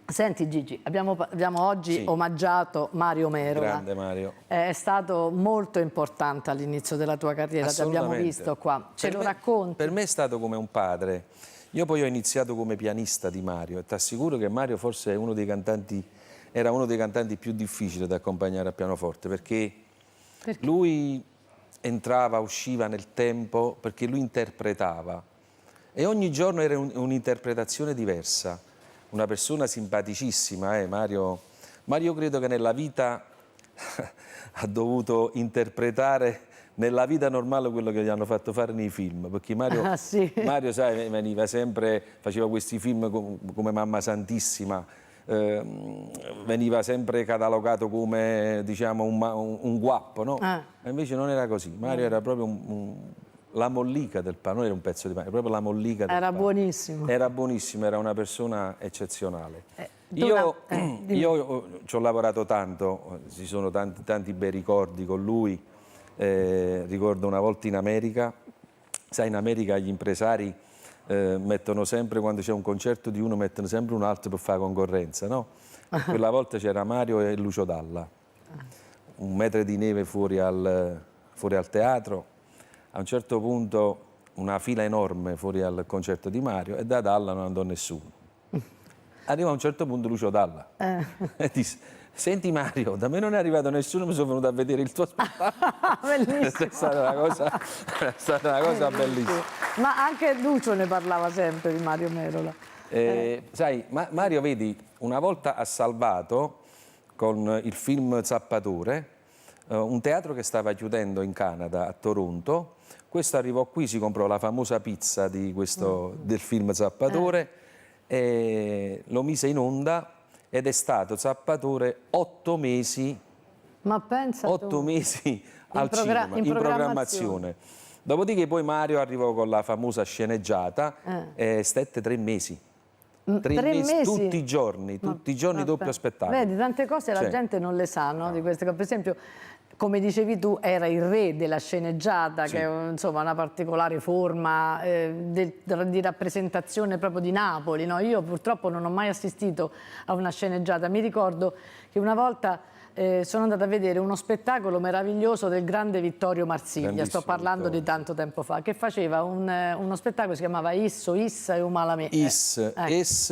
Senti Gigi, abbiamo oggi omaggiato Mario Merola. Grande Mario. È stato molto importante all'inizio della tua carriera, ti abbiamo visto qua. Ce lo racconti? Per me è stato come un padre. Io poi ho iniziato come pianista di Mario e ti assicuro che Mario forse è uno dei cantanti, era uno dei cantanti più difficili da accompagnare al pianoforte perché lui entrava, usciva nel tempo, perché lui interpretava e ogni giorno era un'interpretazione diversa. Una persona simpaticissima, Mario. Mario credo che nella vita ha dovuto interpretare nella vita normale quello che gli hanno fatto fare nei film, perché Mario, Mario sai, veniva sempre, faceva questi film come Mamma Santissima, veniva sempre catalogato come, diciamo, un guappo, no? E invece non era così. Mario era proprio la mollica del pane, non era un pezzo di pane, era proprio la mollica del pane. Era buonissimo. Era buonissimo, era una persona eccezionale. Io ci ho lavorato tanto, ci sono tanti bei ricordi con lui. Ricordo una volta in America, sai, in America gli impresari mettono sempre, quando c'è un concerto di uno, mettono sempre un altro per fare concorrenza, no? Quella volta c'era Mario e Lucio Dalla, 1 metro di neve fuori al teatro. A un certo punto una fila enorme fuori al concerto di Mario e da Dalla non andò nessuno. Arriva a un certo punto Lucio Dalla e disse: senti Mario, da me non è arrivato nessuno, mi sono venuto a vedere il tuo spettacolo. Bellissimo. È stata una cosa bellissima. Ma anche Lucio ne parlava sempre di Mario Merola. Sai, Mario, vedi, una volta ha salvato con il film Zappatore un teatro che stava chiudendo in Canada, a Toronto. Questo arrivò qui, si comprò la famosa pizza del film Zappatore e lo mise in onda ed è stato Zappatore 8 mesi, ma pensa 8 mesi al cinema, in programmazione. Dopodiché poi Mario arrivò con la famosa sceneggiata e stette 3 mesi. 3 mesi tutti i giorni doppio spettacolo. Vedi, tante cose la gente non le sa, no? Di queste, per esempio, come dicevi tu, era il re della sceneggiata, che è insomma una particolare forma di rappresentazione proprio di Napoli, no? Io purtroppo non ho mai assistito a una sceneggiata. Mi ricordo che una volta sono andata a vedere uno spettacolo meraviglioso del grande Vittorio Marsiglia, sto parlando di tanto tempo fa, che faceva uno spettacolo che si chiamava Isso, Issa e Umalame. Es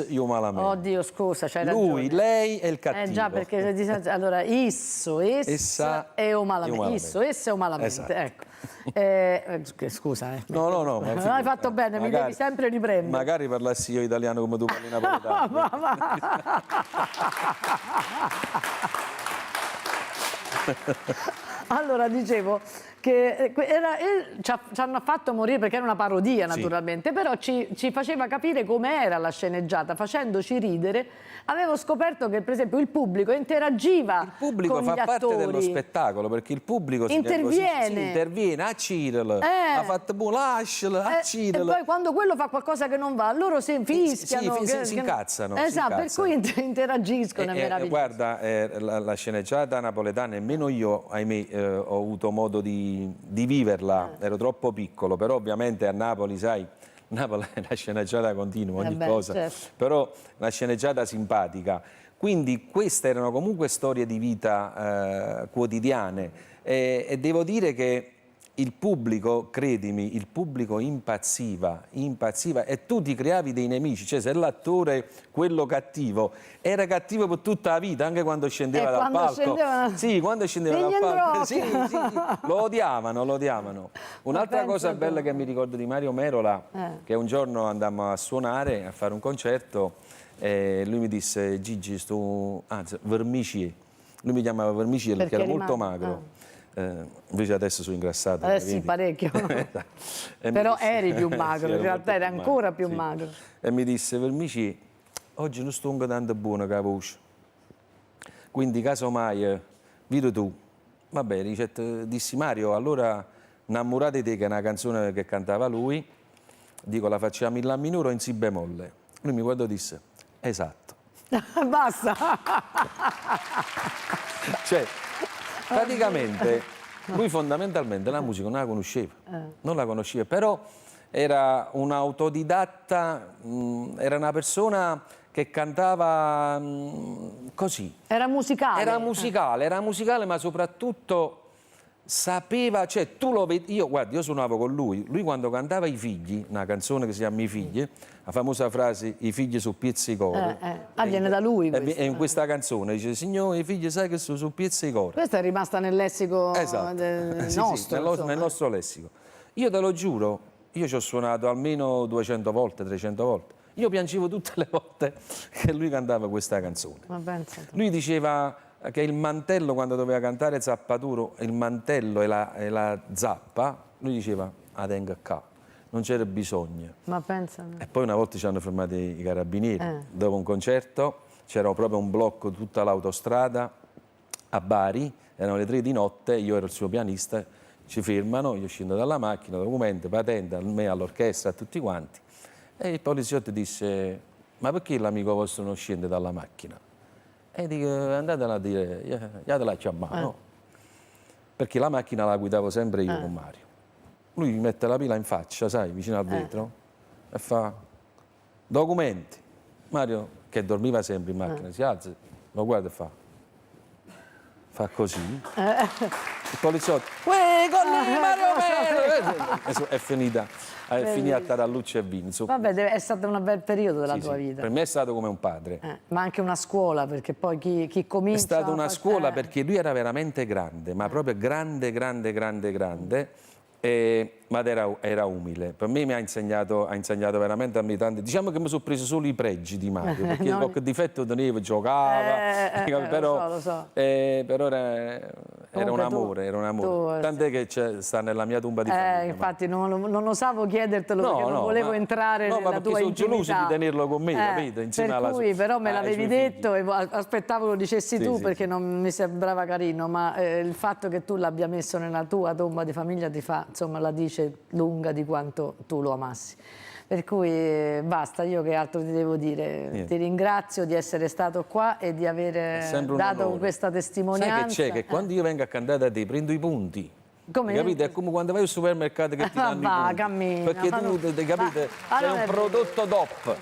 e Umalame. Oddio, scusa, c'hai Lui, ragione. lei e il cattivo. Già, perché allora Isso, Essa e Umalame. Isso, Essa e Umalamente, esatto. Ecco. Scusa, No, ma hai fatto bene, mi devi sempre riprendere. Magari parlassi io italiano come tu parli napoletano. Allora, dicevo che ci hanno fatto morire perché era una parodia naturalmente, però ci faceva capire com'era la sceneggiata, facendoci ridere. Avevo scoperto che per esempio il pubblico interagiva con gli attori. Fa parte dello spettacolo, perché il pubblico interviene, accirelo, ha fatto buon, lascialo, accirelo. E poi quando quello fa qualcosa che non va, loro si fischiano. Si incazzano. Esatto, per cui interagiscono, è meraviglioso. Guarda, la sceneggiata napoletana, nemmeno io, ahimè, ho avuto modo di viverla, ero troppo piccolo, però ovviamente a Napoli, sai, Napoli è una sceneggiata continua, ogni cosa, certo. Però una sceneggiata simpatica. Quindi queste erano comunque storie di vita quotidiane e devo dire che il pubblico, credimi, il pubblico impazziva e tu ti creavi dei nemici, cioè se l'attore, quello cattivo, era cattivo per tutta la vita, anche quando scendeva dal palco. Sì, quando scendeva dal palco, sì, lo odiavano. Un'altra cosa bella che mi ricordo di Mario Merola, che un giorno andammo a suonare, a fare un concerto, e lui mi disse: Gigi, Vermici. Lui mi chiamava Vermici perché era molto magro. Invece adesso sono ingrassato. Sì, parecchio. Però eri più magro, in realtà eri ancora più magro. E mi disse: Vermici, oggi non sto tanto buono con la voce. Quindi casomai, vedo tu. Vabbè, dissi Mario, allora innamorate te, che è una canzone che cantava lui, dico la facciamo in La minore o in Si bemolle. Lui mi guardò e disse: esatto. Basta. Cioè, praticamente lui fondamentalmente la musica non la conosceva, però era un autodidatta, era una persona che cantava così. Era musicale? Era musicale, ma soprattutto sapeva, cioè tu lo vedi, guarda, io suonavo con lui quando cantava I figli, una canzone che si chiama I figli, la famosa frase I figli su pizzicore. Viene da lui E in questa canzone dice, signore, i figli sai che sono su pizzicore. Questa è rimasta nel lessico Esatto. nostro. Nel nostro lessico. Io te lo giuro, io ci ho suonato almeno 200 volte, 300 volte. Io piangevo tutte le volte che lui cantava questa canzone. Ma pensa tu. Lui diceva che il mantello, quando doveva cantare Zappaturo, il mantello e la zappa, lui diceva, la tengo qua, non c'era bisogno. Ma pensa. E poi una volta ci hanno fermato i carabinieri, dopo un concerto, c'era proprio un blocco tutta l'autostrada a Bari, erano le 3 di notte, io ero il suo pianista, ci fermano, io scendo dalla macchina, documento, patente, a me, all'orchestra, a tutti quanti. E il poliziotto disse, ma perché l'amico vostro non scende dalla macchina? E dico, andatela a dire, gliela chiamano. Perché la macchina la guidavo sempre io con Mario. Lui mi mette la pila in faccia, sai, vicino al vetro, e fa, documenti. Mario, che dormiva sempre in macchina, si alza, lo guarda e fa così. Il poliziotto, uè, con lì, Mario Melo! È finita. È finita da luce e vino. Vabbè, è stato un bel periodo della tua vita. Per me è stato come un padre. Ma anche una scuola, perché poi chi comincia... È stata una scuola perché lui era veramente grande, ma proprio grande, grande, grande, grande. Ma era umile. Per me mi ha insegnato veramente a me tanti. Diciamo che mi sono preso solo i pregi di Mario, perché qualche difetto tenevo, giocava, però, lo so. Però era un amore, Tant'è che sta nella mia tomba di famiglia. Infatti non osavo chiedertelo perché non volevo entrare nella tua intimità. Ma perché sono geloso di tenerlo con me, capito? Insieme per alla cui però me l'avevi detto e aspettavo lo dicessi tu perché non mi sembrava carino, ma il fatto che tu l'abbia messo nella tua tomba di famiglia ti fa, insomma, la dice lunga di quanto tu lo amassi. Per cui basta, io che altro ti devo dire? Niente. Ti ringrazio di essere stato qua e di aver dato questa testimonianza. Sai che c'è? Che quando io vengo a cantare da te prendo i punti. Come? Capite? È come quando vai al supermercato che ti danno i punti. Cammina, perché tu, capite, sei un prodotto DOP.